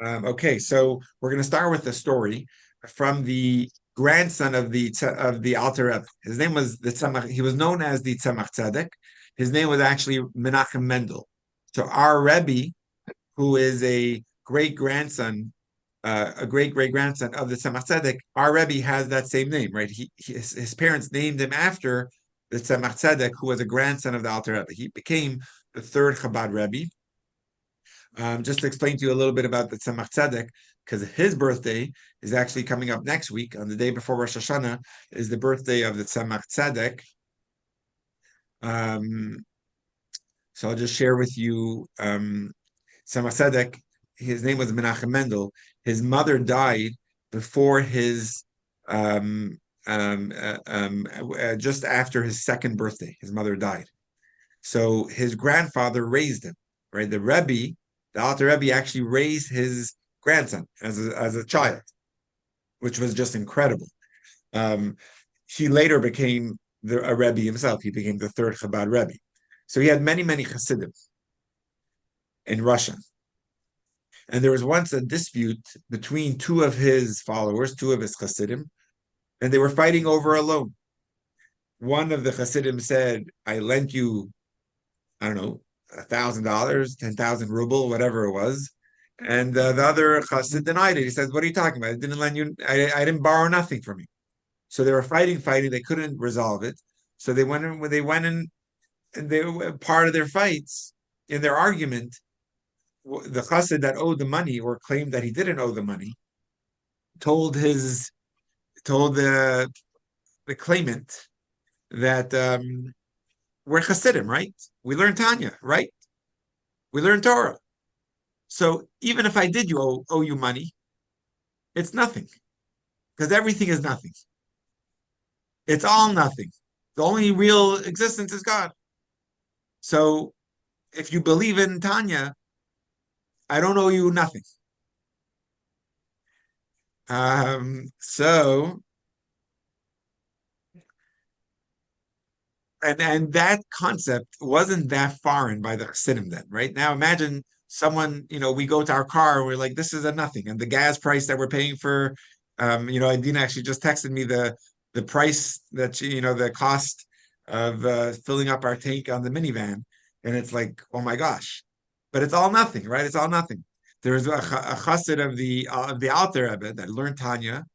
Okay, so we're going to start with the story from the grandson of the Alter Rebbe. His name was the Tzemach. He was known as the Tzemach Tzedek. His name was actually Menachem Mendel. So our Rebbe, who is a great great grandson of the Tzemach Tzedek, our Rebbe has that same name, right? His parents named him after the Tzemach Tzedek, who was a grandson of the Alter Rebbe. He became the third Chabad Rebbe. Just to explain to you a little bit about the Tzemach Tzedek, because his birthday is actually coming up next week, on the day before Rosh Hashanah, is the birthday of the Tzemach Tzedek. Um, so I'll just share with you Tzemach Tzedek. His name was Menachem Mendel. His mother died before his just after his second birthday. His mother died. So his grandfather raised him, right? The Alter Rebbe actually raised his grandson as a child, which was just incredible. Um, he later became a Rebbe himself. He became the third Chabad Rebbe. So he had many, many Hasidim in Russia. And there was once a dispute between two of his followers, two of his Hasidim, and they were fighting over a loan. One of the Hasidim said, I lent you, I don't know, $1,000, 10,000 ruble, whatever it was. And the other chassid denied it. He says, "What are you talking about? I didn't lend you. I didn't borrow nothing from you." So they were fighting. They couldn't resolve it. So they went in. When they went in, and they were part of their fights in their argument. The chassid that owed the money or claimed that he didn't owe the money told his told the claimant that we're chassidim, right? We learn Tanya, right? We learn Torah. So even if I did owe you money, it's nothing because everything is nothing. It's all nothing. The only real existence is God. So if you believe in Tanya, I don't owe you nothing. So and that concept wasn't that foreign by the Chassidim then, right? Now imagine someone, we go to our car and we're like, this is a nothing. And the gas price that we're paying for, Adina actually just texted me the price that the cost of filling up our tank on the minivan. And it's like, oh my gosh. But it's all nothing, right? It's all nothing. There's a chassid of the Alter Rebbe that learned Tanya,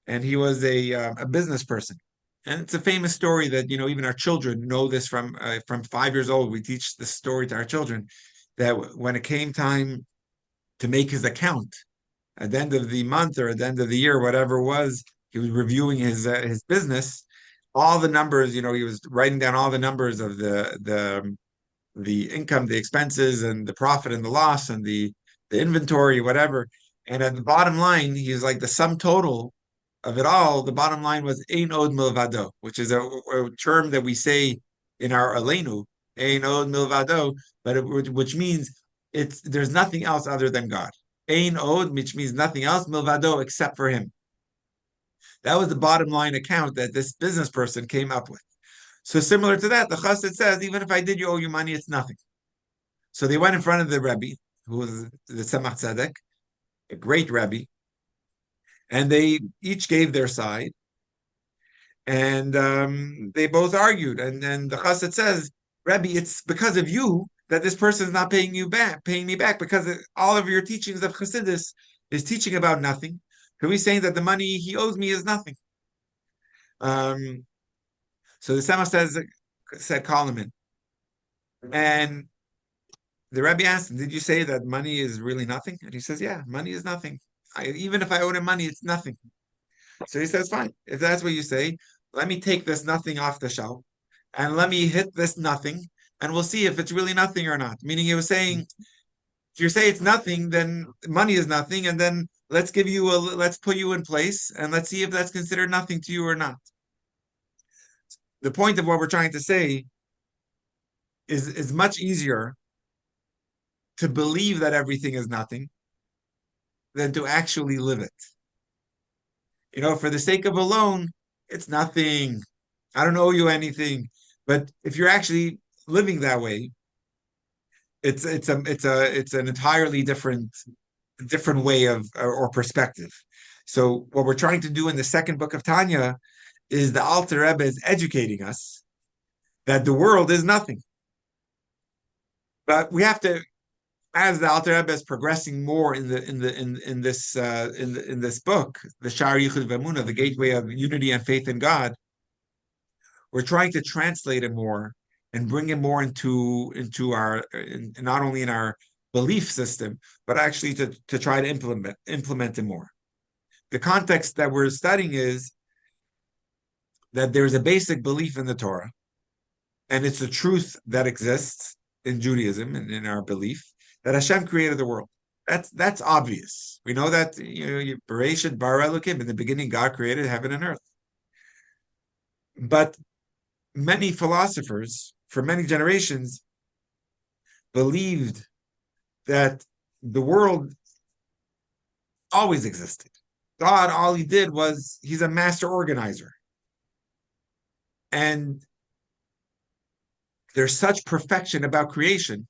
and he was a business person. And it's a famous story that even our children know this from 5 years old. We teach this story to our children that when it came time to make his account at the end of the month or at the end of the year, whatever it was, he was reviewing his business. All the numbers, he was writing down all the numbers of the income, the expenses, and the profit and the loss, and the inventory, whatever. And at the bottom line, he's like the sum total of it all. The bottom line was ein od milvado, which is a term that we say in our Aleinu, ein od milvado, but which means there's nothing else other than God. Ein od, which means nothing else, milvado, except for Him. That was the bottom line account that this business person came up with. So similar to that, the chassid says, even if I did you owe you money, it's nothing. So they went in front of the Rebbe, who was the Tzemach Tzedek, a great Rebbe, and they each gave their side, and they both argued. And then the chassid says, Rebbe, it's because of you that this person is not paying me back, because all of your teachings of Chassidus is teaching about nothing. So he's saying that the money he owes me is nothing. Um, so the Tzemach said, call him in. And the Rebbe asked him, did you say that money is really nothing? And he says, yeah, money is nothing. Even if I owed him money, it's nothing. So he says, fine. If that's what you say, let me take this nothing off the shelf and let me hit this nothing and we'll see if it's really nothing or not. Meaning he was saying, if you say it's nothing, then money is nothing. And then let's put you in place and let's see if that's considered nothing to you or not. The point of what we're trying to say is much easier to believe that everything is nothing than to actually live it. For the sake of a loan, it's nothing. I don't owe you anything. But if you're actually living that way, it's an entirely different different way of or perspective. So what we're trying to do in the second book of Tanya is the Alter Rebbe is educating us that the world is nothing. But we have to, as the Alter Rebbe is progressing more in this book, the Shar Yichud V'Emunah, the gateway of unity and faith in God, we're trying to translate it more and bring it more into our not only in our belief system, but actually to try to implement it more. The context that we're studying is that there's a basic belief in the Torah, and it's a truth that exists in Judaism and in our belief that Hashem created the world. That's obvious. We know that Bereshit bara Elokim, in the beginning God created heaven and earth. But many philosophers for many generations believed that the world always existed. God, all he did was he's a master organizer. And there's such perfection about creation.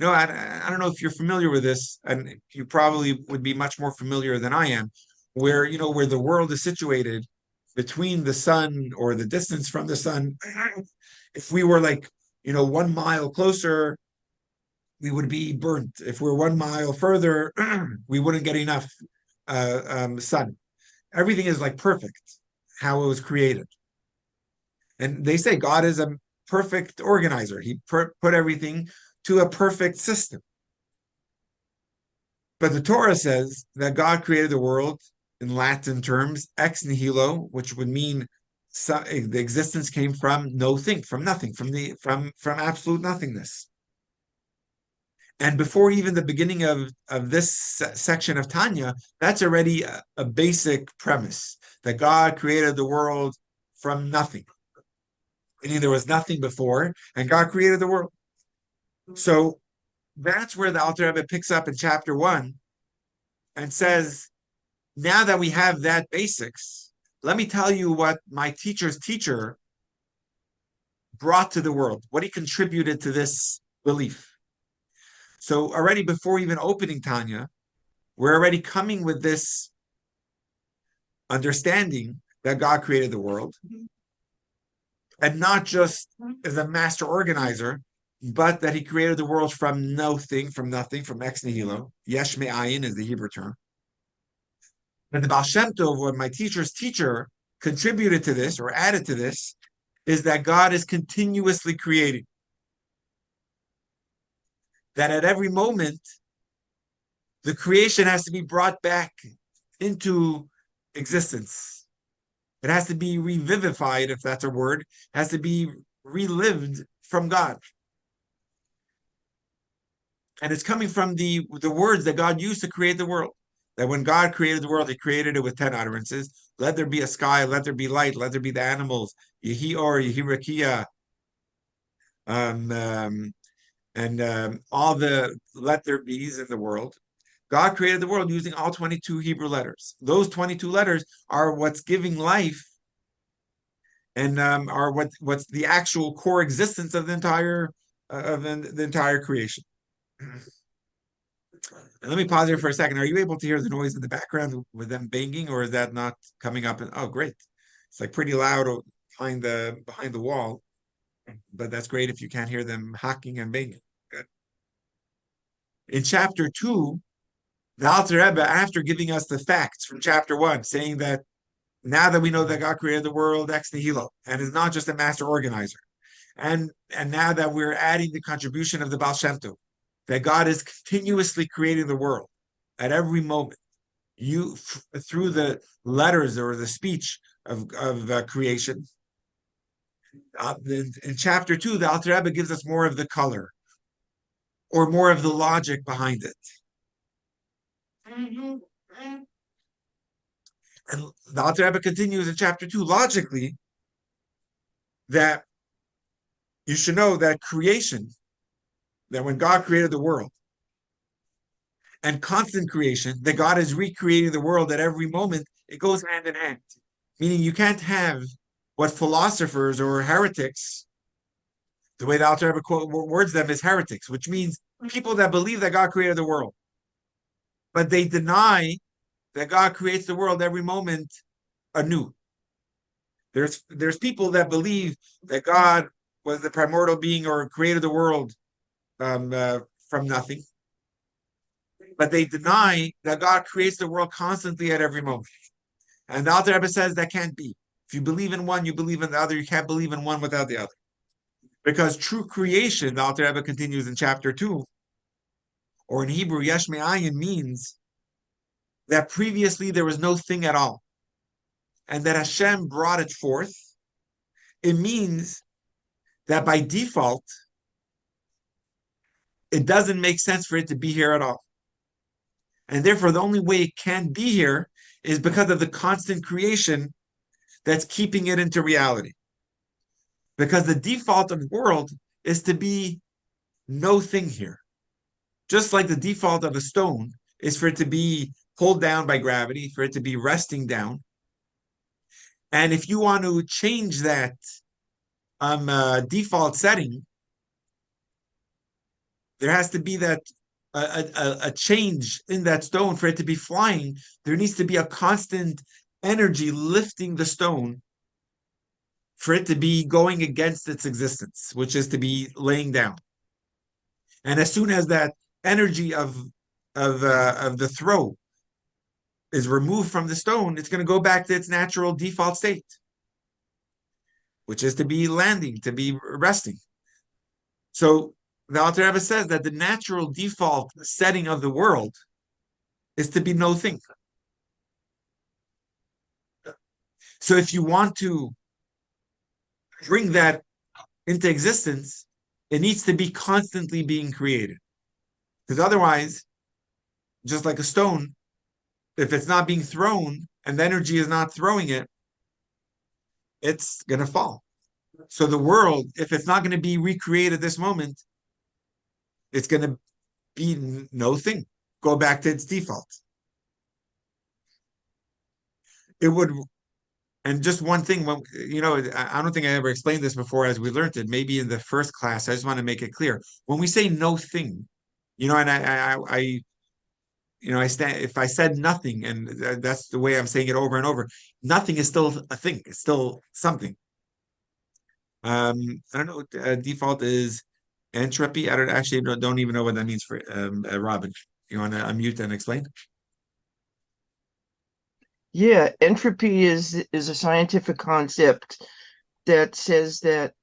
I don't know if you're familiar with this, and you probably would be much more familiar than I am, where the world is situated between the sun or the distance from the sun. If we were 1 mile closer, we would be burnt. If we're 1 mile further, we wouldn't get enough sun. Everything is like perfect, how it was created. And they say God is a perfect organizer. He put everything to a perfect system. But the Torah says that God created the world in Latin terms, ex nihilo, which would mean the existence came from nothing, from nothing, from absolute nothingness. And before even the beginning of this section of Tanya, that's already a basic premise that God created the world from nothing. Meaning there was nothing before, and God created the world. So that's where the Alter Rebbe picks up in chapter 1 and says, now that we have that basics, let me tell you what my teacher's teacher brought to the world, what he contributed to this belief. So already before even opening Tanya, we're already coming with this understanding that God created the world, and not just as a master organizer, but that he created the world from nothing, from ex nihilo. Yesh me'ayin is the Hebrew term. And the Baal Shem Tov, what my teacher's teacher contributed to this or added to this, is that God is continuously creating. That at every moment, the creation has to be brought back into existence. It has to be revivified, if that's a word, it has to be relived from God. And it's coming from the words that God used to create the world. That when God created the world, he created it with 10 utterances. Let there be a sky, let there be light, let there be the animals. Yehi or, yehi rakia. All the let there be's in the world. God created the world using all 22 Hebrew letters. Those 22 letters are what's giving life and are what's the actual core existence of the entire creation. And let me pause here for a second. Are you able to hear the noise in the background with them banging, or is that not coming up? Oh, great! It's like pretty loud behind the wall, but that's great if you can't hear them hacking and banging. Good. In chapter 2, the Alter Rebbe, after giving us the facts from chapter 1, saying that now that we know that God created the world ex nihilo and is not just a master organizer, and now that we're adding the contribution of the Baal Shem Tov, that God is continuously creating the world at every moment, through the letters or the speech of creation. In chapter 2, the Alter Rebbe gives us more of the color or more of the logic behind it. And the Alter Rebbe continues in chapter 2 logically that you should know that creation, that when God created the world, and constant creation, that God is recreating the world at every moment, it goes hand in hand. Meaning you can't have what philosophers or heretics, the way the Alter Rebbe words them is heretics, which means people that believe that God created the world, but they deny that God creates the world every moment anew. There's people that believe that God was the primordial being or created the world um, uh, from nothing, but they deny that God creates the world constantly at every moment. And the Alter Rebbe says that can't be. If you believe in one, you believe in the other. You can't believe in one without the other. Because true creation, the Alter Rebbe continues in chapter 2, or in Hebrew, Yesh Me'ayin means that previously there was no thing at all, and that Hashem brought it forth. It means that by default, it doesn't make sense for it to be here at all. And therefore, the only way it can be here is because of the constant creation that's keeping it into reality. Because the default of the world is to be no thing here. Just like the default of a stone is for it to be pulled down by gravity, for it to be resting down. And if you want to change that default setting, there has to be that a change in that stone for it to be flying. There needs to be a constant energy lifting the stone for it to be going against its existence, which is to be laying down. And as soon as that energy of the throw is removed from the stone, it's going to go back to its natural default state, which is to be landing, to be resting. So the Alter Rebbe says that the natural default setting of the world is to be no thing. So if you want to bring that into existence, it needs to be constantly being created. Because otherwise, just like a stone, if it's not being thrown and the energy is not throwing it, it's going to fall. So the world, if it's not going to be recreated this moment, it's going to be no thing. Go back to its default. It would, and just one thing, when I don't think I ever explained this before as we learned it. Maybe in the first class, I just want to make it clear. When we say no thing, and I stand. If I said nothing, and that's the way I'm saying it over and over, nothing is still a thing. It's still something. I don't know what default is entropy. I don't even know what that means for Robin. You want to unmute and explain? Yeah, entropy is a scientific concept that says that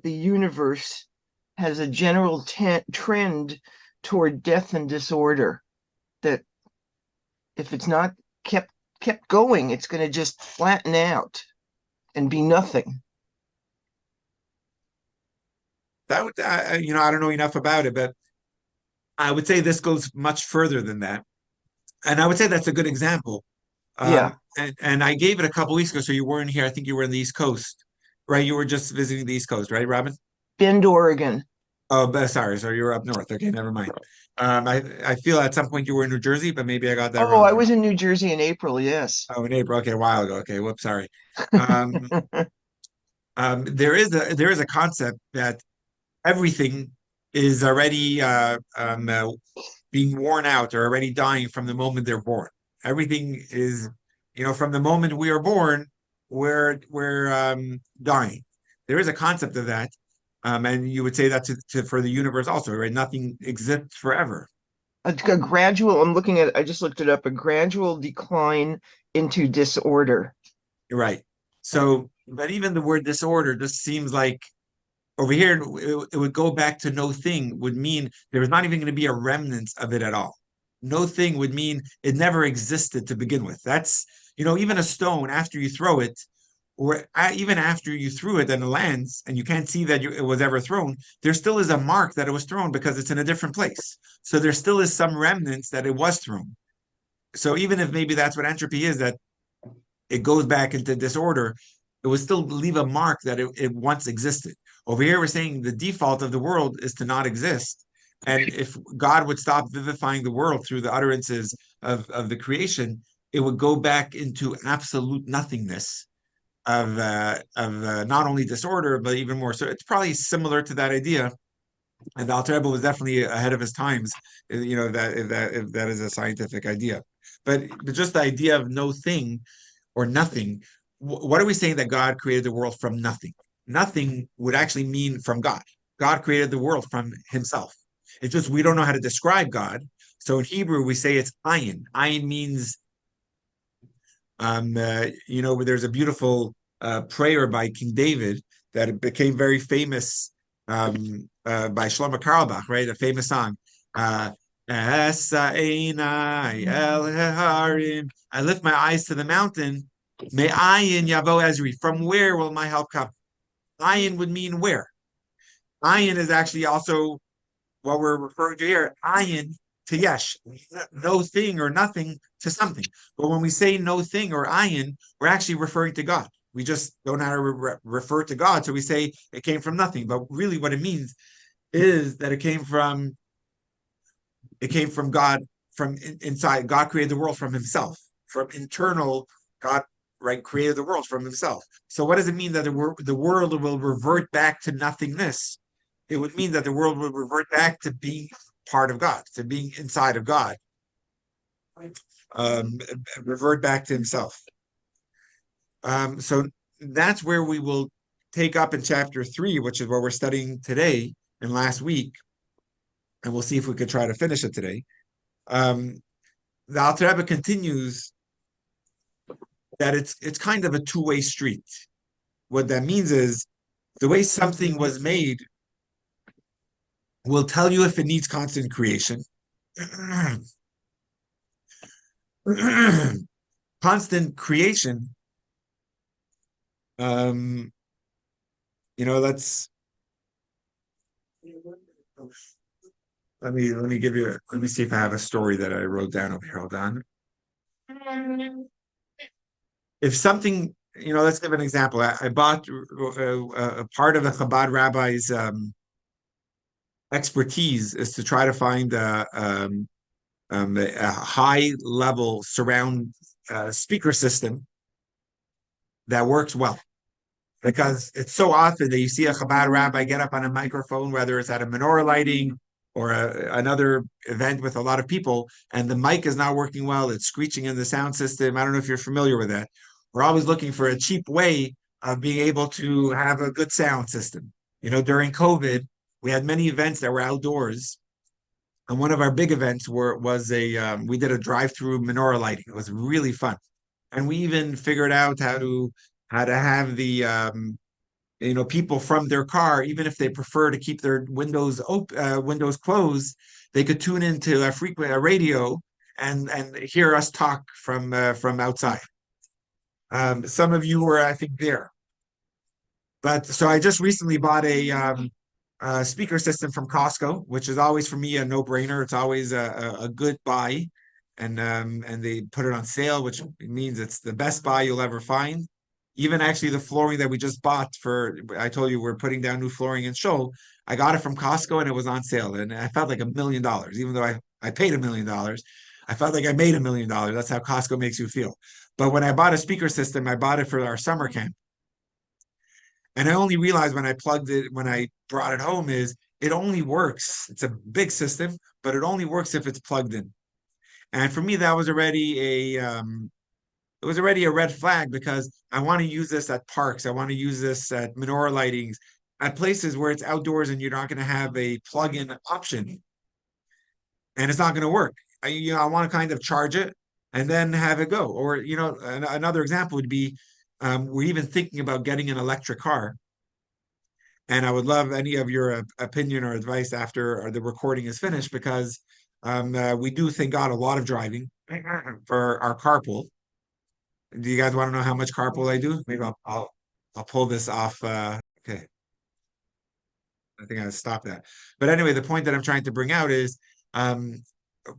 the universe has a general trend toward death and disorder. That if it's not kept going, it's going to just flatten out and be nothing. That would, I don't know enough about it, but I would say this goes much further than that. And I would say that's a good example. Yeah, And I gave it a couple weeks ago, so you weren't here. I think you were in the East Coast, right? You were just visiting the East Coast, right, Robin? Bend, Oregon. Oh, but sorry, so you were up north. Okay, never mind. I feel at some point you were in New Jersey, but maybe I got that Oh, wrong. I was in New Jersey in April. Yes. Oh, in April. Okay, a while ago. Okay, whoops, sorry. Um, there is a concept that everything is already being worn out or already dying from the moment they're born. Everything is, from the moment we are born, we're dying. There is a concept of that, and you would say that for the universe also, right? Nothing exists forever, A gradual, I just looked it up, a gradual decline into disorder. right? So, but even the word disorder just seems like over here it would go back to no thing would mean there's not even going to be a remnant of it at all. No thing would mean it never existed to begin with. That's, even a stone after you throw it, or even after you threw it and it lands and you can't see that it was ever thrown, there still is a mark that it was thrown because it's in a different place. So there still is some remnants that it was thrown. So even if maybe that's what entropy is, that it goes back into disorder, it would still leave a mark that it once existed. Over here, we're saying the default of the world is to not exist. And if God would stop vivifying the world through the utterances of the creation, it would go back into absolute nothingness of not only disorder, but even more. So it's probably similar to that idea And the Alter Rebbe was definitely ahead of his times, that if that is a scientific idea. But just the idea of no thing or nothing, what are we saying that God created the world from nothing? Nothing would actually mean from God. God created the world from himself. It's just we don't know how to describe God. So in Hebrew, we say it's ayin. Ayin means, there's a beautiful prayer by King David that it became very famous by Shlomo Carlebach, right? A famous song. Esa einai el harim. I lift my eyes to the mountain. May ayin yavo Ezri. From where will my help come? Ayin would mean where. Ayin is actually also what we're referring to here, ayin to yesh, no thing or nothing to something. But when we say no thing or ayin, we're actually referring to God. We just don't know how to refer to God, so we say it came from nothing. But really, what it means is that it came from God, from inside. God created the world from Himself, from internal. God, right, created the world from Himself. So, what does it mean that the world will revert back to nothingness? It would mean that the world would revert back to being part of God, to being inside of God, um, revert back to Himself. So that's where we will take up in chapter 3, which is what we're studying today and last week, and we'll see if we could try to finish it today. Um, the Alter Rebbe continues that it's kind of a two-way street. What that means is the way something was made will tell you if it needs constant creation. Constant creation. Um, let's let me give you. Let me see if I have a story that I wrote down over here. Hold on. If something, let's give an example. I bought a part of a Chabad rabbi's expertise is to try to find a high level surround speaker system that works well. Because it's so often that you see a Chabad rabbi get up on a microphone, whether it's at a menorah lighting or another event with a lot of people, and the mic is not working well. It's screeching in the sound system. I don't know if you're familiar with that. We're always looking for a cheap way of being able to have a good sound system. During COVID, we had many events that were outdoors, and one of our big events was we did a drive-through menorah lighting. It was really fun, and we even figured out how to have the people from their car, even if they prefer to keep their windows closed, they could tune into a radio and hear us talk from outside. Some of you were, I think, there. But so I just recently bought a speaker system from Costco, which is always for me a no-brainer. It's always a good buy, and they put it on sale, which means it's the best buy you'll ever find. Even actually the flooring that we just bought I told you we're putting down new flooring in Shoal. I got it from Costco and it was on sale, and I felt like $1 million, even though I paid $1 million. I felt like I made $1 million. That's how Costco makes you feel. But when I bought a speaker system, I bought it for our summer camp. And I only realized when I brought it home, is it only works. It's a big system, but it only works if it's plugged in. And for me, that was already it was already a red flag, because I want to use this at parks. I want to use this at menorah lightings, at places where it's outdoors and you're not going to have a plug-in option, and it's not going to work. I want to kind of charge it and then have it go. Or, another example would be, we're even thinking about getting an electric car. And I would love any of your opinion or advice after the recording is finished, because we do thank God a lot of driving for our carpool. Do you guys want to know how much carpool I do? Maybe I'll pull this off. Okay, I think I stop that. But anyway, the point that I'm trying to bring out is, um,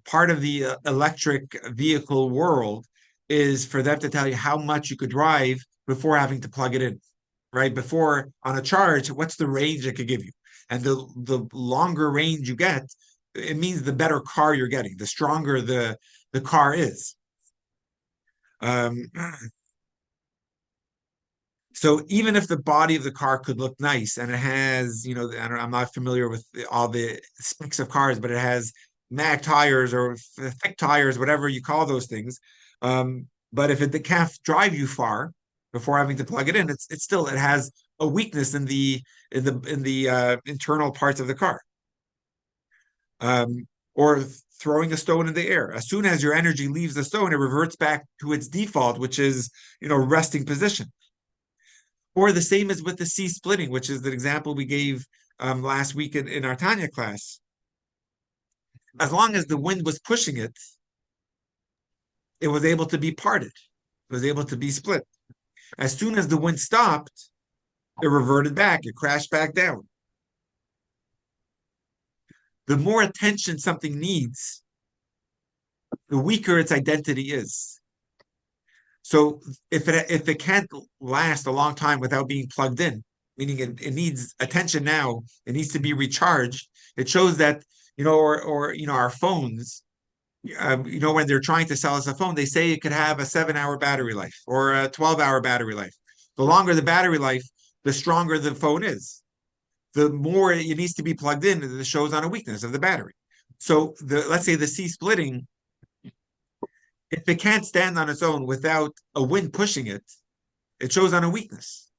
part of the electric vehicle world is for them to tell you how much you could drive before having to plug it in, right? Before, on a charge, what's the range it could give you? And the longer range you get, it means the better car you're getting, the stronger the car is. Um, So even if the body of the car could look nice and it has, I'm not familiar with all the specs of cars, but it has mag tires or thick tires, whatever you call those things. But if it can't drive you far before having to plug it in, it has a weakness in the internal parts of the car. Or throwing a stone in the air. As soon as your energy leaves the stone, it reverts back to its default, which is, resting position. Or the same as with the sea splitting, which is the example we gave last week in our Tanya class. As long as the wind was pushing it, it was able to be parted. It was able to be split. As soon as the wind stopped, it reverted back. It crashed back down. The more attention something needs, the weaker its identity is. So if it can't last a long time without being plugged in, meaning it needs attention now, it needs to be recharged. It shows that, or our phones, when they're trying to sell us a phone, they say it could have a 7 hour battery life or a 12 hour battery life. The longer the battery life, the stronger the phone is. The more it needs to be plugged in, it shows on a weakness of the battery. So let's say the C splitting, if it can't stand on its own without a wind pushing it, it shows on a weakness.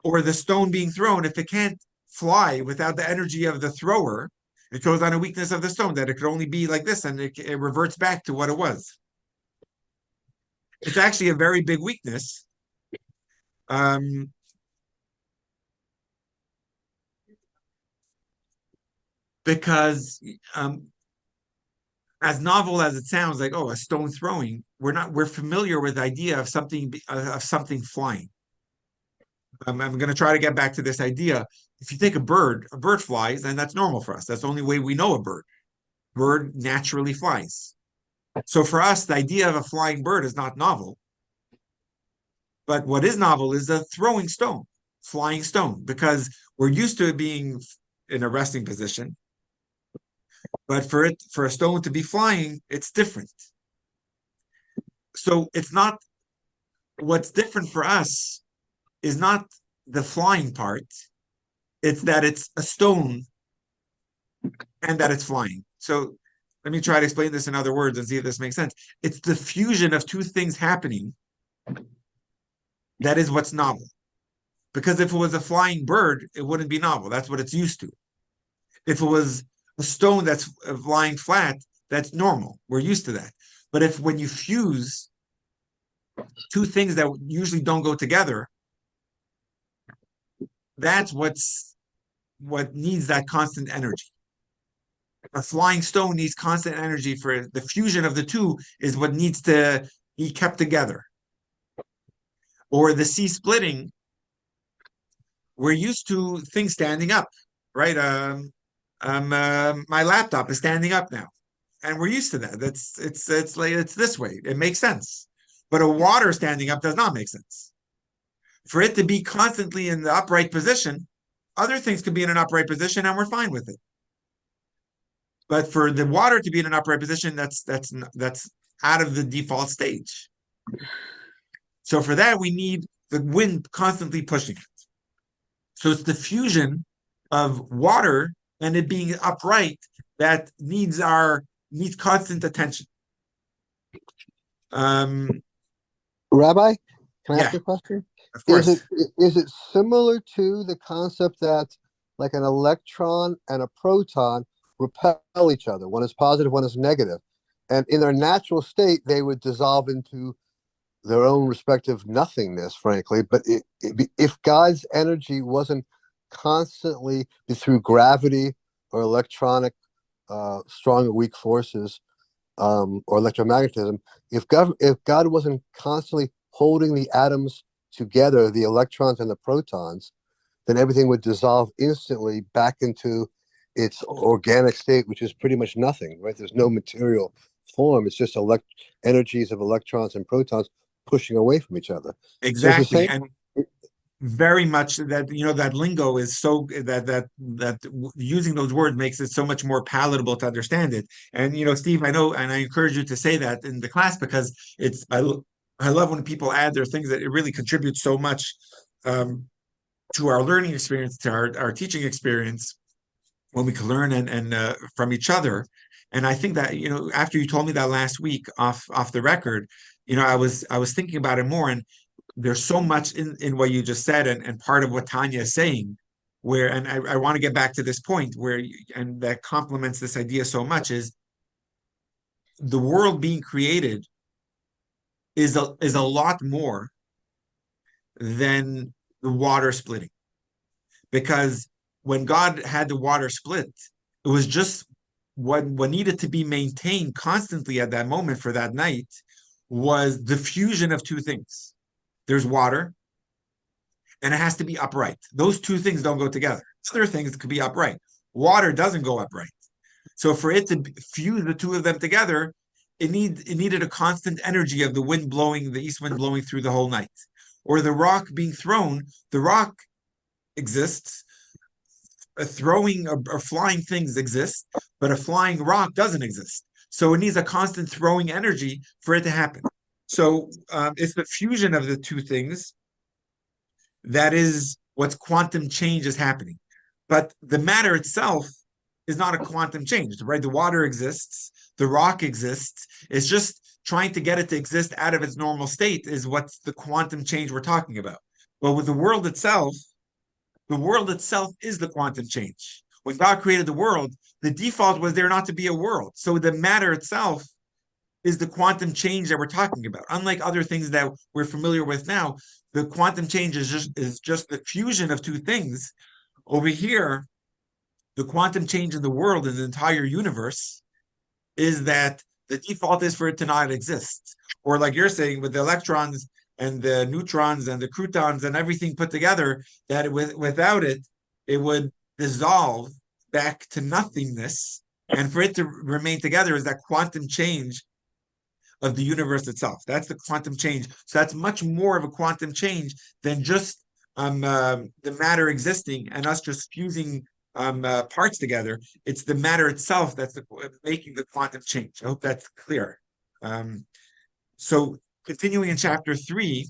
Or the stone being thrown, if it can't fly without the energy of the thrower, it shows on a weakness of the stone that it could only be like this and it reverts back to what it was. It's actually a very big weakness. Because as novel as it sounds, like, oh, a stone throwing, we're familiar with the idea of something flying. I'm going to try to get back to this idea. If you take a bird flies, and that's normal for us. That's the only way we know a bird. Bird naturally flies. So for us, the idea of a flying bird is not novel. But what is novel is a throwing stone, flying stone, because we're used to it being in a resting position. But for a stone to be flying, it's different. So it's not what's different for us is not the flying part. It's that it's a stone and that it's flying. So let me try to explain this in other words and see if this makes sense. It's the fusion of two things happening that is what's novel. Because if it was a flying bird, it wouldn't be novel. That's what it's used to. If it was a stone that's lying flat, that's normal. We're used to that. But if when you fuse two things that usually don't go together, that's what needs that constant energy. A flying stone needs constant energy for the fusion of the two is what needs to be kept together. Or the sea splitting, we're used to things standing up, right? My laptop is standing up now, and we're used to that. It's like it's this way. It makes sense. But a water standing up does not make sense. For it to be constantly in the upright position, other things could be in an upright position, and we're fine with it. But for the water to be in an upright position, that's out of the default stage. So for that, we need the wind constantly pushing it. So it's the fusion of water and it being upright that needs constant attention. Rabbi, can I Yeah, ask you a question? of Is course. it similar to the concept that like an electron and a proton repel each other? One is positive, one is negative. And in their natural state, they would dissolve into their own respective nothingness, frankly. But if God's energy wasn't constantly through gravity or electronic strong or weak forces or electromagnetism, if God wasn't constantly holding the atoms together, the electrons and the protons, then everything would dissolve instantly back into its organic state, which is pretty much nothing, right? There's no material form. It's just energies of electrons and protons pushing away from each other. So it's the Exactly. same. And very much that that lingo is so that using those words makes it so much more palatable to understand it. And Steve, I know, and I encourage you to say that in the class because I love when people add their things that it really contributes so much to our learning experience, to our teaching experience, when we can learn and from each other. And I think that, after you told me that last week off the record, I was thinking about it more, and there's so much in what you just said, and part of what Tanya is saying, where, and I want to get back to this point where, and that complements this idea so much, is the world being created is a lot more than the water splitting. Because when God had the water split, it was just what needed to be maintained constantly at that moment for that night was the fusion of two things. There's water, and it has to be upright. Those two things don't go together. Other things could be upright. Water doesn't go upright. So for it to fuse the two of them together, it needed a constant energy of the wind blowing, the east wind blowing through the whole night. Or the rock being thrown, the rock exists, throwing or flying things exist, but a flying rock doesn't exist. So it needs a constant throwing energy for it to happen. So it's the fusion of the two things that is what's quantum change is happening. But the matter itself is not a quantum change, right? The water exists, the rock exists. It's just trying to get it to exist out of its normal state is what's the quantum change we're talking about. But with the world itself is the quantum change. When God created the world, the default was there not to be a world. So the matter itself is the quantum change that we're talking about. Unlike other things that we're familiar with now, the quantum change is just the fusion of two things. Over here, the quantum change in the world and the entire universe is that the default is for it to not exist. Or like you're saying, with the electrons and the neutrons and the croutons and everything put together, that without it, it would dissolve back to nothingness. And for it to remain together is that quantum change of the universe itself. That's the quantum change. So that's much more of a quantum change than just the matter existing and us just fusing parts together. It's the matter itself that's making the quantum change. I hope that's clear. So continuing in chapter 3,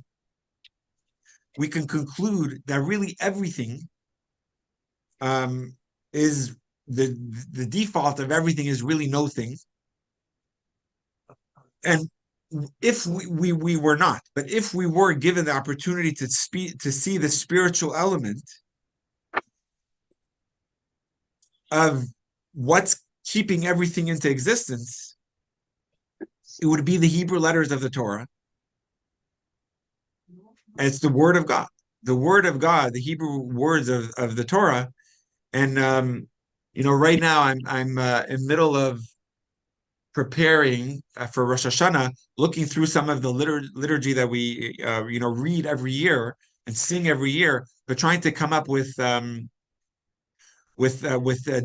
we can conclude that really everything is the default of everything is really no thing. And if we were not, but if we were given the opportunity to see the spiritual element of what's keeping everything into existence, it would be the Hebrew letters of the Torah. And it's the word of God. The word of God, the Hebrew words of the Torah. And right now I'm in middle of preparing for Rosh Hashanah, looking through some of the liturgy that we read every year and sing every year, but trying to come up with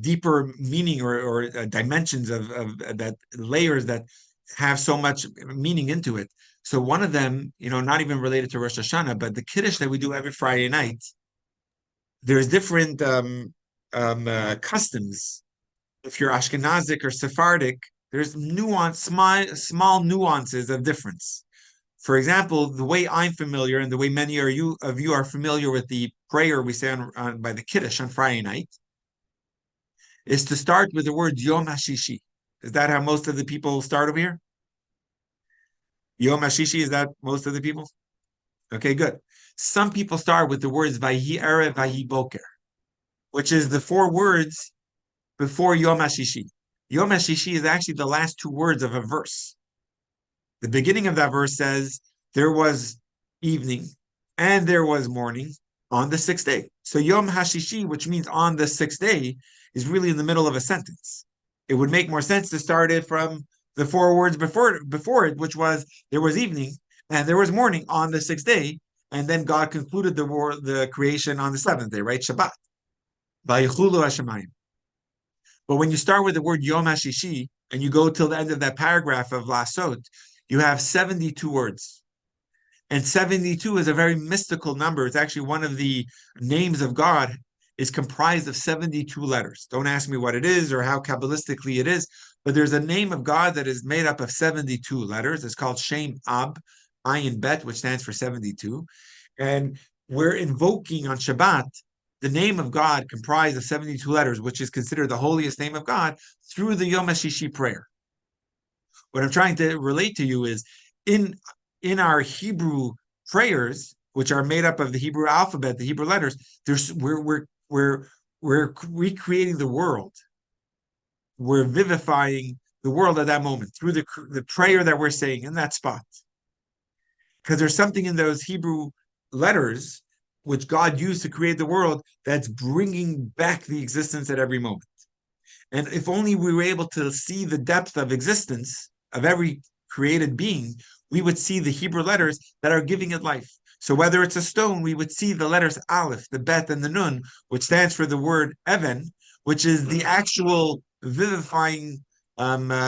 deeper meaning or dimensions of that layers that have so much meaning into it. So one of them, not even related to Rosh Hashanah, but the Kiddush that we do every Friday night, there's different customs. If you're Ashkenazic or Sephardic, there's small nuances of difference. For example, the way I'm familiar and the way many of you are familiar with the prayer we say by the Kiddush on Friday night is to start with the word Yom HaShishi. Is that how most of the people start over here? Yom HaShishi, is that most of the people? Okay, good. Some people start with the words Vayhi Erev, Vayhi Boker, which is the 4 words before Yom HaShishi. Yom HaShishi is actually the last 2 words of a verse. The beginning of that verse says, there was evening and there was morning on the 6th day. So Yom HaShishi, which means on the 6th day, is really in the middle of a sentence. It would make more sense to start it from the 4 words before it, which was, there was evening and there was morning on the 6th day, and then God concluded the creation on the 7th day, right? Shabbat. Vayichulu Hashemayim. But when you start with the word Yom HaShishi and you go till the end of that paragraph of Lasot, you have 72 words. And 72 is a very mystical number. It's actually one of the names of God is comprised of 72 letters. Don't ask me what it is or how Kabbalistically it is, but there's a name of God that is made up of 72 letters. It's called Shem Ab, Ayin Bet, which stands for 72. And we're invoking on Shabbat the name of God comprised of 72 letters, which is considered the holiest name of God, through the Yom HaShishi prayer. What I'm trying to relate to you is in in our Hebrew prayers, which are made up of the Hebrew alphabet, the Hebrew letters, there's we're recreating the world. We're vivifying the world at that moment through the prayer that we're saying in that spot. Because there's something in those Hebrew letters which God used to create the world that's bringing back the existence at every moment. And if only we were able to see the depth of existence of every created being, we would see the Hebrew letters that are giving it life. So whether it's a stone, we would see the letters Aleph, the Bet, and the Nun, which stands for the word Even, which is the actual vivifying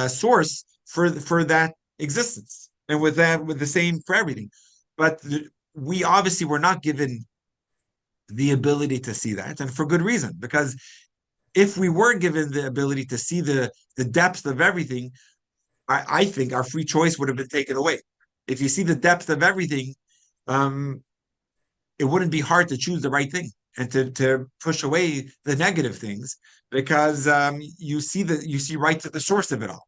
source for that existence. And with that, with the same for everything. But we obviously were not given the ability to see that, and for good reason, because if we were given the ability to see the depth of everything, I think our free choice would have been taken away. If you see the depth of everything, um, it wouldn't be hard to choose the right thing and to push away the negative things because you see right to the source of it all.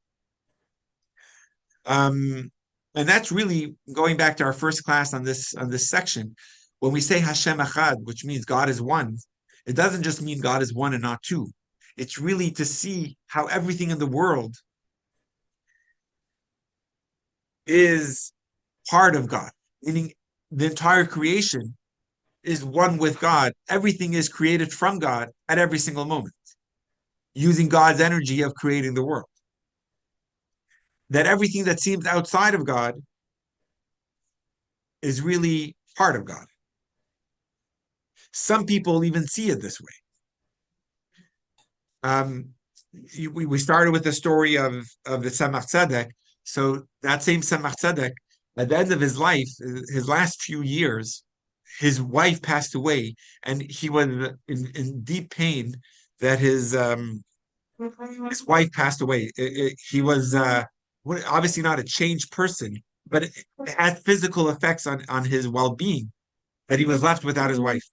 And that's really going back to our first class on this section. When we say Hashem Echad, which means God is one, it doesn't just mean God is one and not two. It's really to see how everything in the world is part of God, meaning the entire creation is one with God. Everything is created from God at every single moment, using God's energy of creating the world. That everything that seems outside of God is really part of God. Some people even see it this way. Um, we started with the story of the Tzemach Tzedek. So that same Tzemach Tzedek, at the end of his life, his last few years, his wife passed away, and he was in deep pain that his wife passed away. He was obviously not a changed person, but it had physical effects on his well-being that he was left without his wife.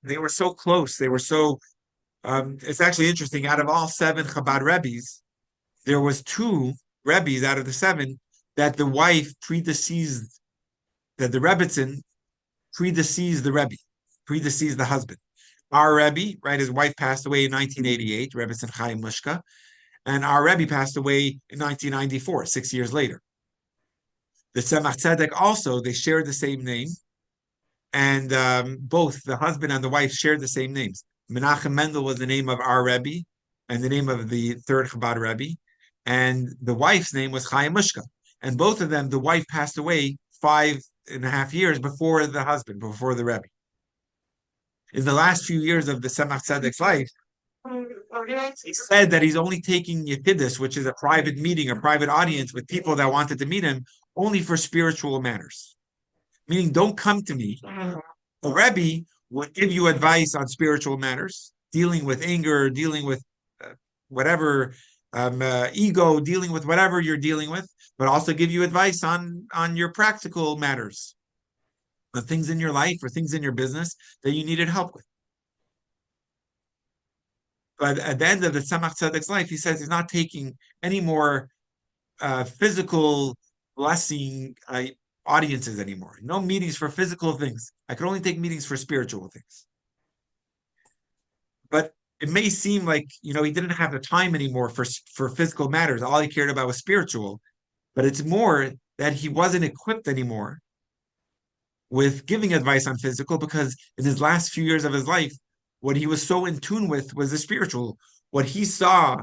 They were so close. They were so. It's actually interesting. Out of all seven Chabad Rebbes, there was two Rebbes out of the seven that the wife predeceased, that the Rebbitzin predeceased the Rebbe, predeceased the husband. Our Rebbe, right, his wife passed away in 1988, Rebbitzin Chaim Mushka, and our Rebbe passed away in 1994, 6 years later. The Tzemach Tzedek also, they shared the same name, and both the husband and the wife shared the same names. Menachem Mendel was the name of our Rebbe, and the name of the third Chabad Rebbe, and the wife's name was Chaim Mushka. And both of them, the wife passed away 5.5 years before the husband, before the Rebbe. In the last few years of the Tzemach Tzedek's life, he said that he's only taking Yetidus, which is a private meeting, a private audience with people that wanted to meet him, only for spiritual matters. Meaning, don't come to me. A Rebbe will give you advice on spiritual matters, dealing with anger, dealing with whatever ego, dealing with whatever you're dealing with, but also give you advice on your practical matters, the things in your life or things in your business that you needed help with. But at the end of the Tzemach Tzedek's life, he says he's not taking any more physical blessing audiences anymore. No meetings for physical things. I could only take meetings for spiritual things. But it may seem like, he didn't have the time anymore for physical matters. All he cared about was spiritual. But it's more that he wasn't equipped anymore with giving advice on physical, because in his last few years of his life, what he was so in tune with was the spiritual. What he saw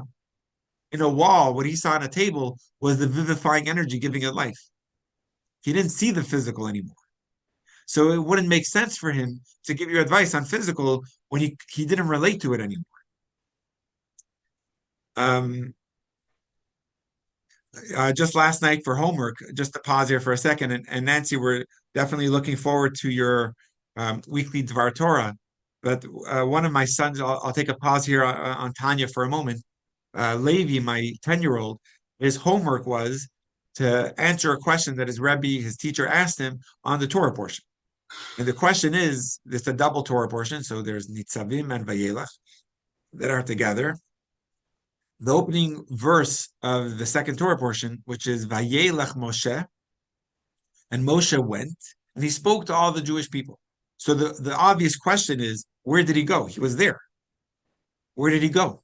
in a wall, what he saw on a table was the vivifying energy giving it life. He didn't see the physical anymore. So it wouldn't make sense for him to give you advice on physical when he didn't relate to it anymore. Just last night for homework, just to pause here for a second, and Nancy, we're definitely looking forward to your weekly Dvar Torah. But one of my sons, I'll take a pause here on Tanya for a moment. Levi, my 10-year-old, his homework was to answer a question that his Rebbe, his teacher, asked him on the Torah portion. And the question is, it's a double Torah portion, so there's Nitzavim and Vayelach that are together. The opening verse of the second Torah portion, which is Vayelach Moshe, and Moshe went, and he spoke to all the Jewish people. So the obvious question is, where did he go? He was there. Where did he go?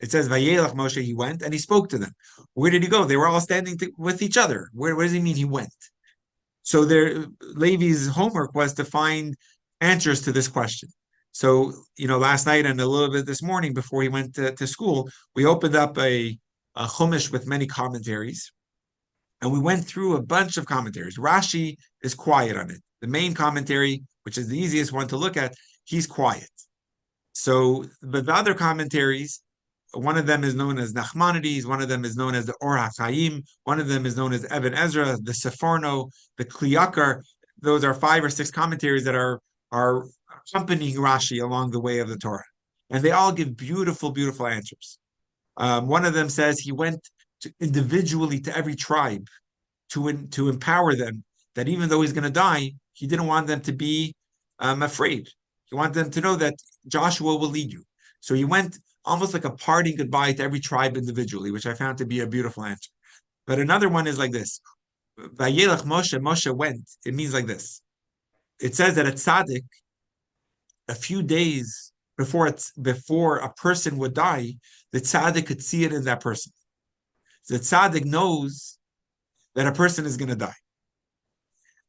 It says Vayelach Moshe, he went, and he spoke to them. Where did he go? They were all standing with each other. Where does he mean he went? So Levi's homework was to find answers to this question. So, last night and a little bit this morning before he went to school, we opened up a Chumash with many commentaries, and we went through a bunch of commentaries. Rashi is quiet on it. The main commentary, which is the easiest one to look at, he's quiet. So, but the other commentaries, one of them is known as Nachmanides, one of them is known as the Or HaChaim, one of them is known as Eben Ezra, the Seforno, the Kliyakar. Those are 5 or 6 commentaries that are accompanying Rashi along the way of the Torah. And they all give beautiful, beautiful answers. One of them says he went individually to every tribe to empower them, that even though he's going to die, he didn't want them to be afraid. He wanted them to know that Joshua will lead you. So he went almost like a parting goodbye to every tribe individually, which I found to be a beautiful answer. But another one is like this. Vayelach Moshe, Moshe went. It means like this. It says that at Tzaddik, a few days before a person would die, the Tzaddik could see it in that person. The Tzaddik knows that a person is going to die.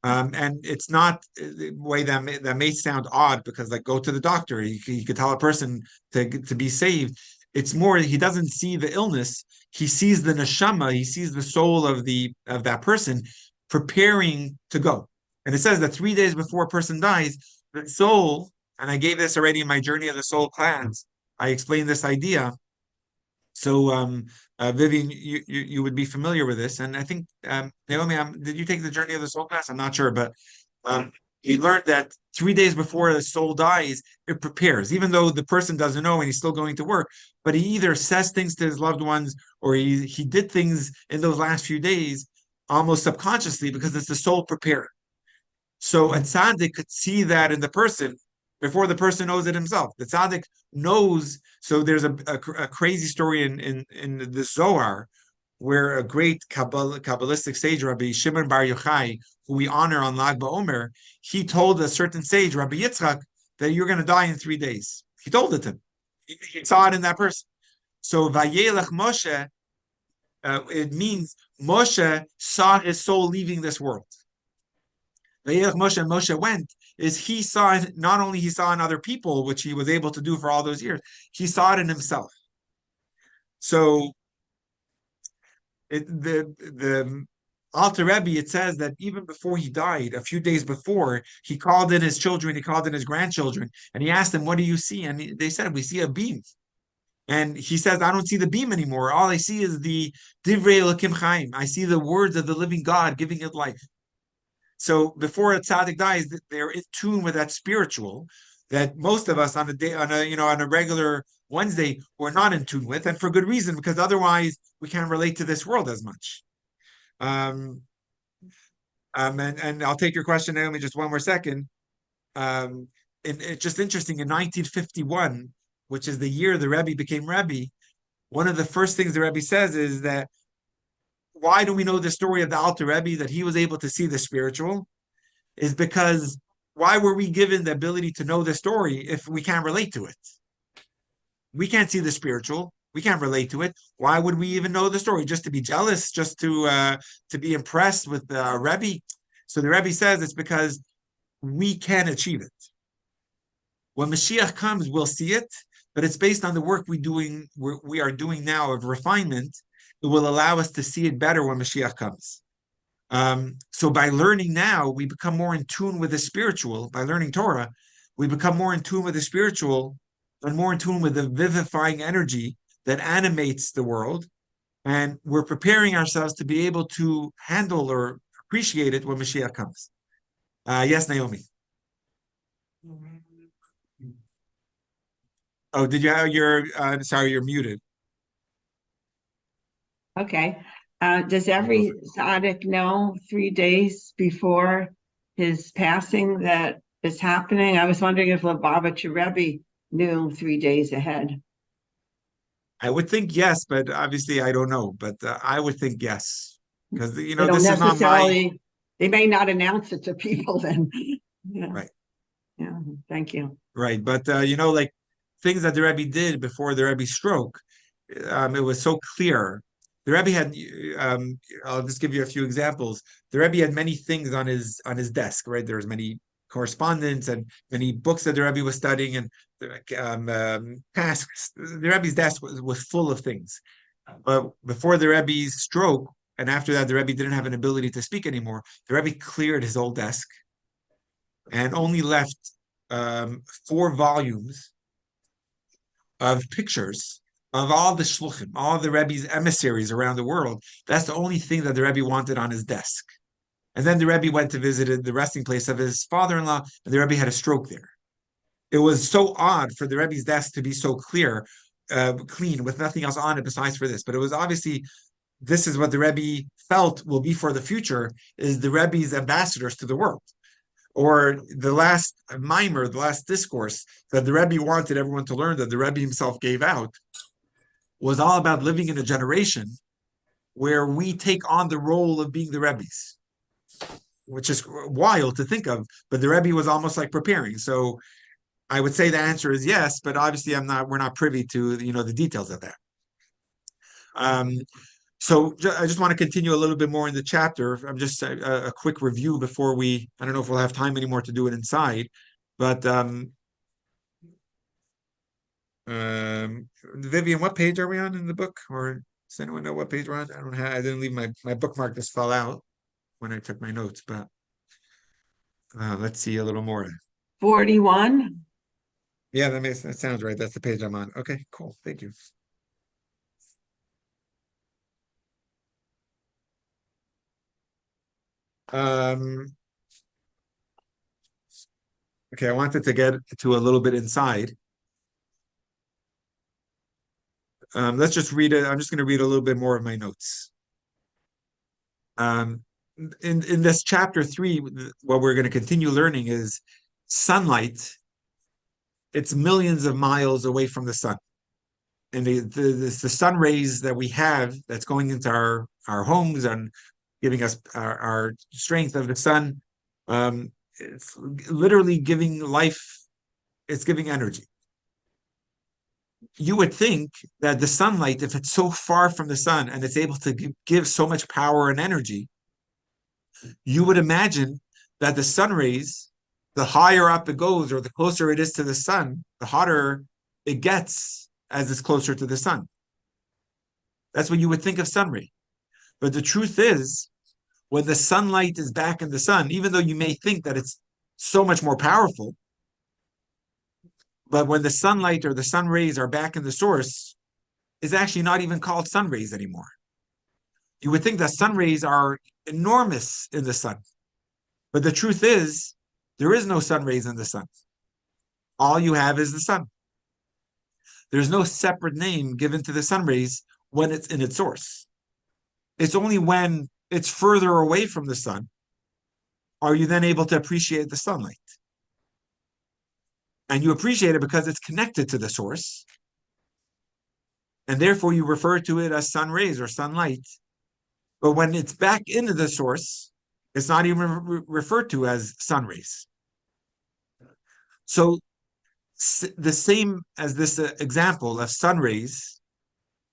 And it's not the way that may sound odd, because like go to the doctor, he could tell a person to be saved. It's more, he doesn't see the illness, he sees the neshama, he sees the soul of that person preparing to go. And it says that 3 days before a person dies, the soul, and I gave this already in my Journey of the Soul class, I explained this idea. So, Vivian, you would be familiar with this, and I think Naomi, did you take the Journey of the Soul class? I'm not sure, but he learned that 3 days before the soul dies, it prepares, even though the person doesn't know and he's still going to work. But he either says things to his loved ones, or he did things in those last few days almost subconsciously, because it's the soul prepared. So a tzaddik could see that in the person before the person knows it himself. The tzaddik knows. So there's a crazy story in the Zohar, where a great Kabbalistic sage, Rabbi Shimon Bar Yochai, who we honor on Lag BaOmer, he told a certain sage, Rabbi Yitzchak, that you're going to die in 3 days. He told it to him. He saw it in that person. So Vayelech Moshe, it means Moshe saw his soul leaving this world. Moshe went, is he saw, not only he saw in other people, which he was able to do for all those years, he saw it in himself. So the Alter Rebbe, it says that even before he died, a few days before, he called in his children, he called in his grandchildren, and he asked them, what do you see? And they said, we see a beam. And he says, I don't see the beam anymore. All I see is the Divrei Elokim Chaim. I see the words of the living God giving it life. So before a tzaddik dies, they're in tune with that spiritual that most of us on a regular Wednesday, we're not in tune with, and for good reason, because otherwise we can't relate to this world as much. And I'll take your question, Naomi, just one more second. And it's just interesting, in 1951, which is the year the Rebbe became Rebbe, one of the first things the Rebbe says is that, why do we know the story of the Alter Rebbe, that he was able to see the spiritual? Is because why were we given the ability to know the story if we can't relate to it? We can't see the spiritual. We can't relate to it. Why would we even know the story? Just to be jealous? Just to be impressed with the Rebbe? So the Rebbe says it's because we can achieve it. When Mashiach comes, we'll see it, but it's based on the work we are doing now of refinement. It will allow us to see it better when Mashiach comes. So by learning now, we become more in tune with the spiritual. By learning Torah, we become more in tune with the spiritual and more in tune with the vivifying energy that animates the world. And we're preparing ourselves to be able to handle or appreciate it when Mashiach comes. Yes, Naomi. Oh, did you have sorry, you're muted. Okay. Does every tzaddik know 3 days before his passing that is happening? I was wondering if Lubavitcher Rebbe knew 3 days ahead. I would think yes, but obviously I don't know. But I would think yes, because They don't this is not my necessarily, they may not announce it to people then. Yeah, right, yeah, thank you. right. But like things that the Rebbe did before the Rebbe's stroke, it was so clear. The Rebbe had, I'll just give you a few examples. The Rebbe had many things on his desk, right? There was many correspondence and many books that the Rebbe was studying and tasks. The Rebbe's desk was full of things. But before the Rebbe's stroke, and after that, the Rebbe didn't have an ability to speak anymore. The Rebbe cleared his whole desk and only left 4 volumes of pictures of all the shluchim, all the Rebbe's emissaries around the world. That's the only thing that the Rebbe wanted on his desk. And then the Rebbe went to visit the resting place of his father-in-law, and the Rebbe had a stroke there. It was so odd for the Rebbe's desk to be so clear, clean, with nothing else on it besides for this. But it was obviously this is what the Rebbe felt will be for the future, is the Rebbe's ambassadors to the world. Or the last mimer, the last discourse that the Rebbe wanted everyone to learn, that the Rebbe himself gave out, was all about living in a generation where we take on the role of being the Rebbe's, which is wild to think of, but the Rebbe was almost like preparing. So I would say the answer is yes, but obviously we're not privy to, the details of that. So I just want to continue a little bit more in the chapter. I'm just a quick review before I don't know if we'll have time anymore to do it inside, but Vivian, what page are we on in the book? Or does anyone know what page we're on? I didn't leave my bookmark, just fell out when I took my notes, but let's see a little more. 41. Yeah, that sounds right. That's the page I'm on. Okay, cool. Thank you. Okay, I wanted to get to a little bit inside. Let's just read it. I'm just going to read a little bit more of my notes. In this chapter 3, what we're going to continue learning is sunlight. It's millions of miles away from the sun, and the sun rays that we have that's going into our homes and giving us our strength of the sun. It's literally giving life. It's giving energy. You would think that the sunlight, if it's so far from the sun and it's able to give so much power and energy, you would imagine that the sun rays, the higher up it goes or the closer it is to the sun, the hotter it gets as it's closer to the sun. That's what you would think of sun ray. But the truth is, when the sunlight is back in the sun, even though you may think that it's so much more powerful, but when the sunlight or the sun rays are back in the source, it's actually not even called sun rays anymore. You would think that sun rays are enormous in the sun. But the truth is, there is no sun rays in the sun. All you have is the sun. There's no separate name given to the sun rays when it's in its source. It's only when it's further away from the sun are you then able to appreciate the sunlight. And you appreciate it because it's connected to the source. And therefore you refer to it as sun rays or sunlight. But when it's back into the source, it's not even referred to as sun rays. So the same as this example of sun rays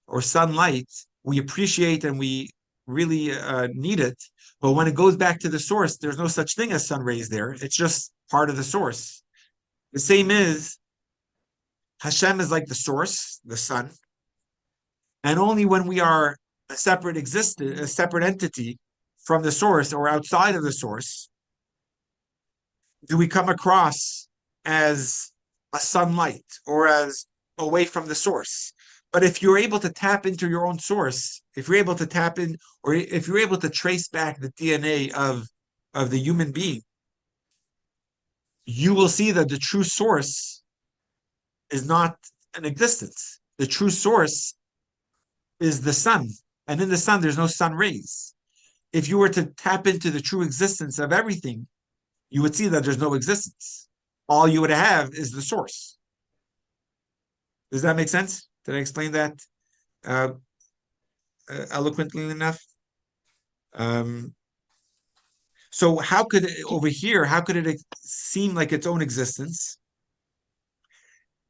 or sunlight, we appreciate and we really need it. But when it goes back to the source, there's no such thing as sun rays there. It's just part of the source. The same is Hashem is like the source, the sun. And only when we are a separate entity from the source or outside of the source, do we come across as a sunlight or as away from the source. But if you're able to tap into your own source, if you're able to tap in, or if you're able to trace back the DNA of the human being, you will see that the true source is not an existence. The true source is the sun. And in the sun, there's no sun rays. If you were to tap into the true existence of everything, you would see that there's no existence. All you would have is the source. Does that make sense? Did I explain that uh, eloquently enough? Um, so how could it, over here, how could it seem like its own existence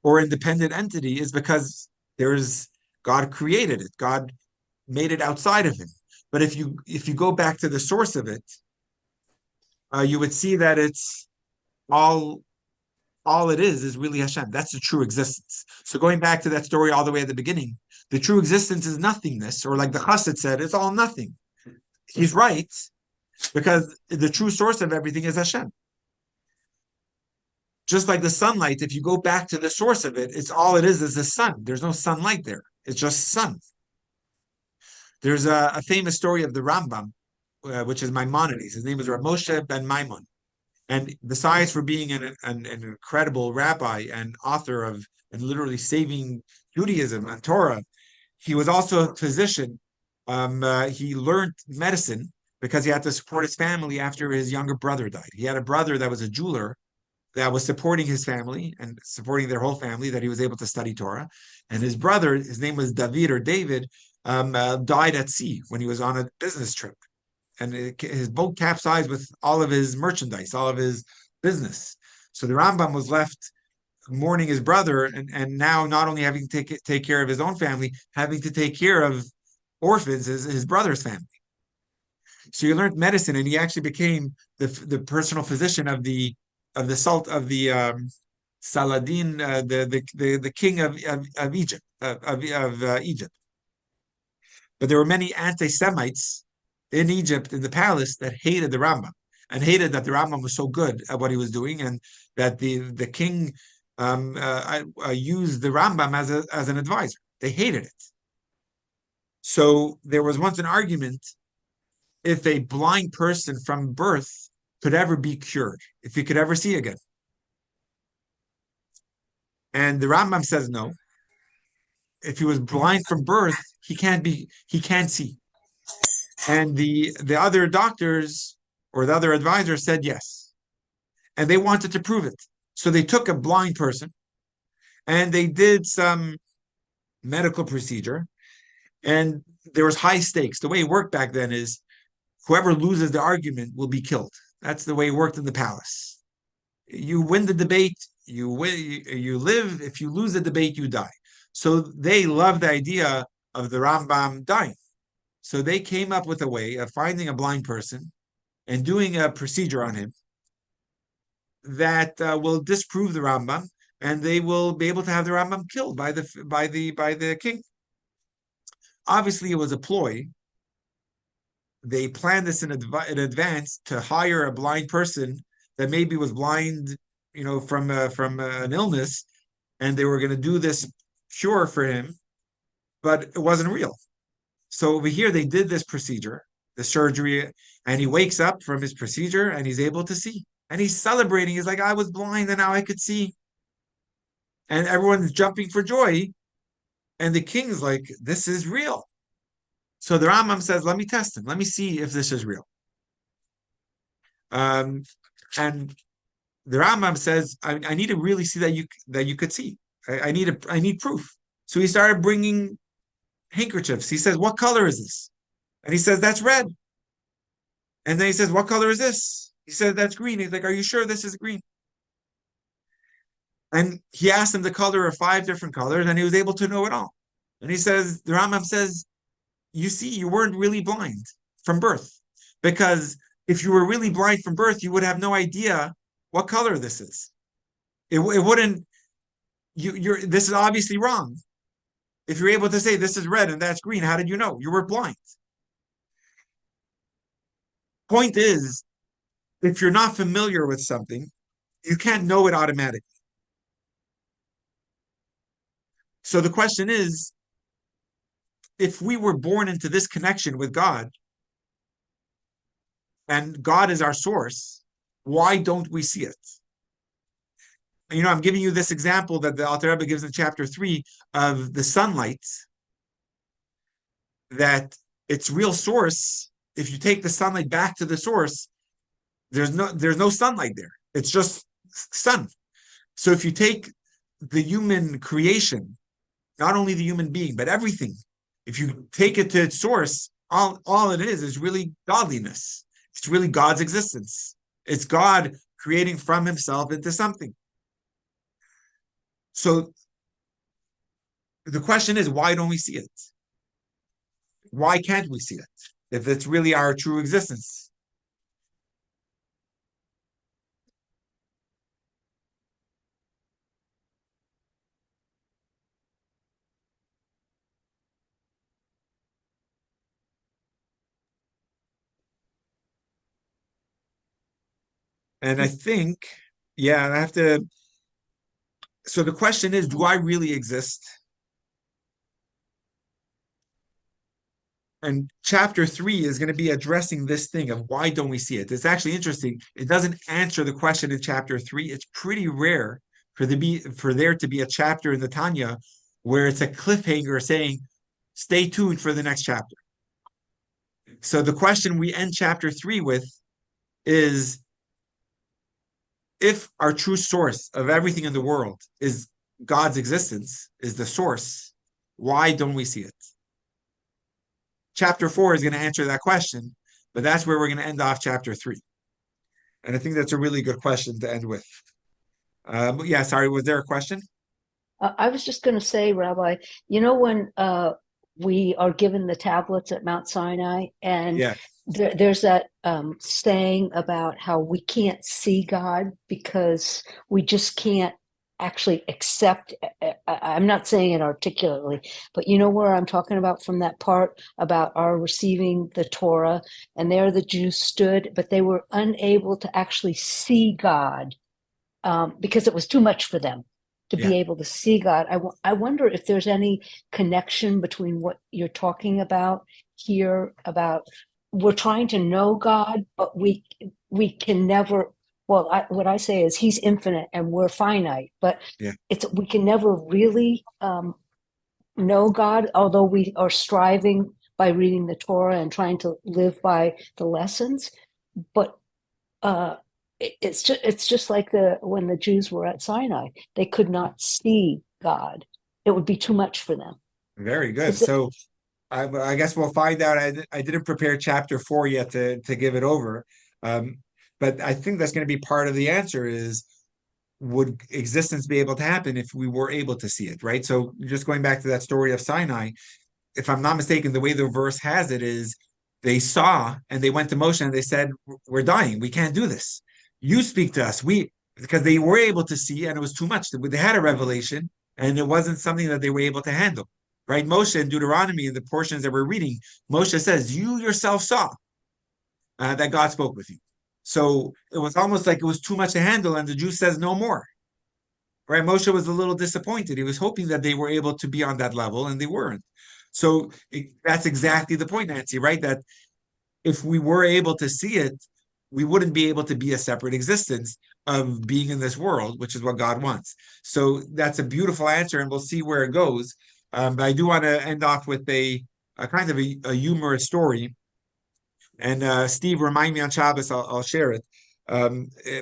or independent entity is because there's God created it. God made it outside of him. But if you go back to the source of it, you would see that it's all all it is really Hashem. That's the true existence. So going back to that story all the way at the beginning, the true existence is nothingness, or like the Chassid said, it's all nothing. He's right, because the true source of everything is Hashem. Just like the sunlight, if you go back to the source of it, it's all it is the sun. There's no sunlight there. It's just sun. There's a famous story of the Rambam, which is Maimonides. His name is Rav Moshe ben Maimon. And besides for being an incredible rabbi and author of and literally saving Judaism and Torah, he was also a physician. He learned medicine because he had to support his family after his younger brother died. He had a brother that was a jeweler that was supporting his family and supporting their whole family, that he was able to study Torah. And his brother, his name was David or David, died at sea when he was on a business trip. And his boat capsized with all of his merchandise, all of his business. So the Rambam was left mourning his brother, and now not only having to take care of his own family, having to take care of orphans, his brother's family. So he learned medicine, and he actually became the personal physician of the Saladin, the king of Egypt of Egypt. But there were many anti-Semites in Egypt in the palace that hated the Rambam and hated that the Rambam was so good at what he was doing, and that the king used the Rambam as an advisor. They hated it. So there was once an argument if a blind person from birth could ever be cured, if he could ever see again. And the Rambam says no. If he was blind from birth, he can't see. And the other doctors or the other advisors said yes. And they wanted to prove it. So they took a blind person and they did some medical procedure, and there was high stakes. The way it worked back then is whoever loses the argument will be killed. That's the way it worked in the palace. You win the debate, you live. If you lose the debate, you die. So they loved the idea of the Rambam dying. So they came up with a way of finding a blind person and doing a procedure on him that will disprove the Rambam, and they will be able to have the Rambam killed by the king. Obviously, it was a ploy. They planned this in advance to hire a blind person that maybe was blind, from an illness, and they were going to do this cure for him, but it wasn't real. So over here, they did this procedure, the surgery, and he wakes up from his procedure and he's able to see. And he's celebrating. He's like, I was blind and now I could see. And everyone's jumping for joy. And the king's like, this is real. So the Rambam says, let me test him. Let me see if this is real. And the Rambam says, I need to really see that you could see. I need proof. So he started bringing handkerchiefs. He says, what color is this? And he says, that's red. And then he says, what color is this? He said, that's green. He's like, are you sure this is green? And he asked him the color of 5 different colors, and he was able to know it all. And he says, the Rambam says, you see, you weren't really blind from birth. Because if you were really blind from birth, you would have no idea what color this is. It wouldn't, this is obviously wrong. If you're able to say this is red and that's green, how did you know? You were blind. Point is, if you're not familiar with something, you can't know it automatically. So the question is, if we were born into this connection with God, and God is our source, why don't we see it? I'm giving you this example that the Alter Rebbe gives in chapter 3 of the sunlight, that its real source, if you take the sunlight back to the source, There's no sunlight there. It's just sun. So if you take the human creation, not only the human being, but everything, if you take it to its source, all it is really godliness. It's really God's existence. It's God creating from himself into something. So the question is, why don't we see it? Why can't we see it if it's really our true existence? And I think, yeah, I have to. So the question is, do I really exist? And chapter 3 is going to be addressing this thing of why don't we see it? It's actually interesting. It doesn't answer the question in chapter 3. It's pretty rare for there to be a chapter in the Tanya where it's a cliffhanger saying, stay tuned for the next chapter. So the question we end chapter 3 with is, if our true source of everything in the world is God's existence, is the source, why don't we see it? Chapter 4 is going to answer that question, but that's where we're going to end off chapter 3. And I think that's a really good question to end with. Yeah, sorry, was there a question? I was just going to say, Rabbi, when we are given the tablets at Mount Sinai, and Yeah, there's that saying about how we can't see God because we just can't actually accept. I'm not saying it articulately, but you know where I'm talking about from that part about our receiving the Torah, and there the Jews stood, but they were unable to actually see God because it was too much for them to yeah. be able to see God. I wonder if there's any connection between what you're talking about here about we're trying to know God, but we can never. Well, what I say is He's infinite and we're finite, but Yeah. we can never really know God, although we are striving by reading the Torah and trying to live by the lessons. But it's just like when the Jews were at Sinai, they could not see God. It would be too much for them. Very good. Is it? So I guess we'll find out. I didn't prepare chapter 4 yet to give it over. Um, but I think that's going to be part of the answer is, would existence be able to happen if we were able to see it, right? So just going back to that story of Sinai, if I'm not mistaken, the way the verse has it is they saw and they went to Moshe and they said, we're dying. We can't do this. You speak to us. Because they were able to see and it was too much. They had a revelation and it wasn't something that they were able to handle, right? Moshe in Deuteronomy, in the portions that we're reading, Moshe says, you yourself saw that God spoke with you. So it was almost like it was too much to handle. And the Jew says, no more. Right? Moshe was a little disappointed. He was hoping that they were able to be on that level, and they weren't. So that's exactly the point, Nancy, right? That if we were able to see it, we wouldn't be able to be a separate existence of being in this world, which is what God wants. So that's a beautiful answer, and we'll see where it goes. But I do want to end off with a kind of a humorous story. And Steve, remind me on Shabbos, I'll share it.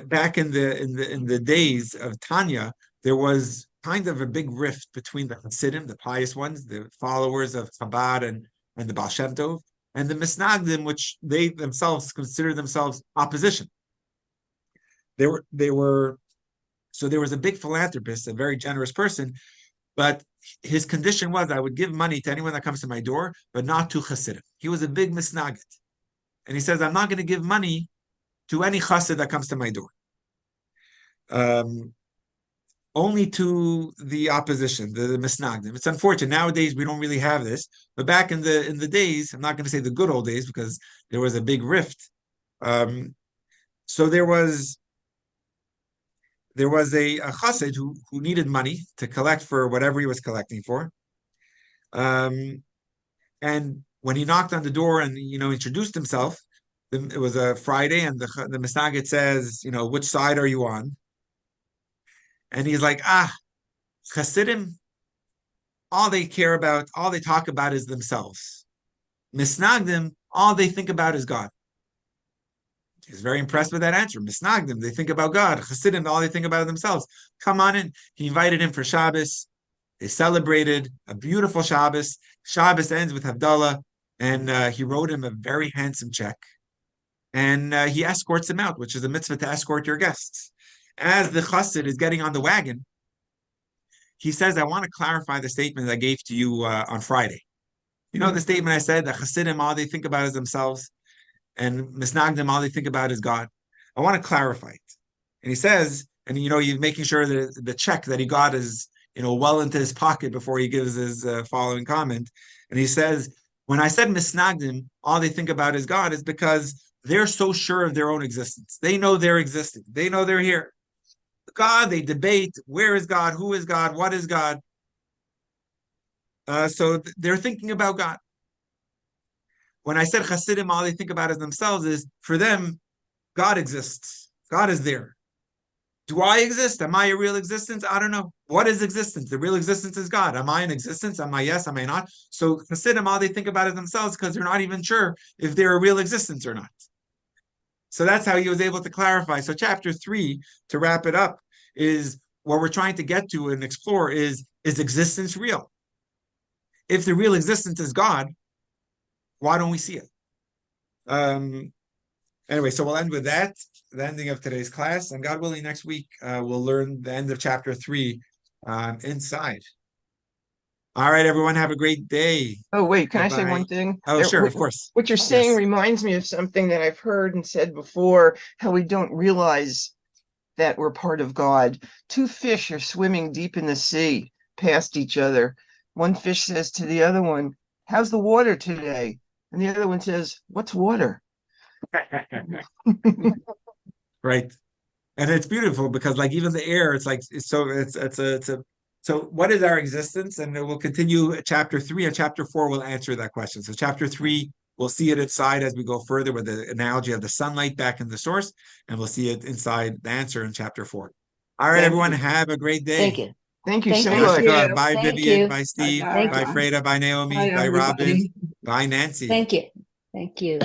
Back in the days of Tanya, there was kind of a big rift between the Hasidim, the pious ones, the followers of Chabad and the Baal Shem Tov, and the Misnagdim, which they themselves consider themselves opposition. They were so there was a big philanthropist, a very generous person, but his condition was I would give money to anyone that comes to my door, but not to Hasidim. He was a big Misnagid. And he says, I'm not going to give money to any chassid that comes to my door. Only to the opposition, the misnagdim. It's unfortunate. Nowadays we don't really have this, but back in the days, I'm not going to say the good old days because there was a big rift. So there was a chassid who needed money to collect for whatever he was collecting for. And when he knocked on the door and introduced himself, it was a Friday, and the misnagid says, which side are you on? And he's like, Hasidim, all they care about, all they talk about is themselves. Misnagdim, all they think about is God. He's very impressed with that answer. Misnagdim, they think about God. Chassidim, all they think about themselves. Come on in. He invited him for Shabbos. They celebrated a beautiful Shabbos. Shabbos ends with Havdalah, and he wrote him a very handsome check. And he escorts him out, which is a mitzvah to escort your guests. As the chassid is getting on the wagon, he says, I want to clarify the statement I gave to you on Friday. You know the statement I said, that chassidim, all they think about is themselves, and misnagdim, all they think about is God. I want to clarify it. And he says, and he's making sure that the check that he got is, well into his pocket before he gives his following comment. And he says, when I said misnagdim, all they think about is God, is because they're so sure of their own existence. They know they're existing. They know they're here. God, they debate, where is God? Who is God? What is God? So they're thinking about God. When I said Hasidim, all they think about is themselves, is for them, God exists. God is there. Do I exist? Am I a real existence? I don't know. What is existence? The real existence is God. Am I an existence? Am I yes? Am I not? So Hasidim, all they think about is themselves because they're not even sure if they're a real existence or not. So that's how he was able to clarify. So chapter 3, to wrap it up, is what we're trying to get to and explore is existence real? If the real existence is God, why don't we see it? Anyway, so we'll end with that, the ending of today's class. And God willing, next week, we'll learn the end of chapter 3 inside. All right, everyone, have a great day. Oh, wait, can I say Bye-bye. one thing? Oh, sure, of course. What you're saying Yes. reminds me of something that I've heard and said before, how we don't realize that we're part of God. Two fish are swimming deep in the sea past each other. One fish says to the other one, how's the water today? And the other one says, what's water? Right. And it's beautiful because like even the air, it's like so what is our existence? And we'll continue at chapter 3, and chapter 4 will answer that question. So chapter 3, we'll see it inside as we go further with the analogy of the sunlight back in the source, and we'll see it inside the answer in chapter 4. All right, Thank everyone, you. have a great day. Thank you. Thank you Thank so you. much. Jessica, bye Thank Vivian, you. bye Steve, Bye-bye. bye Freda, bye Naomi, Bye, bye Robin, everybody. bye Nancy. Thank you. Thank you.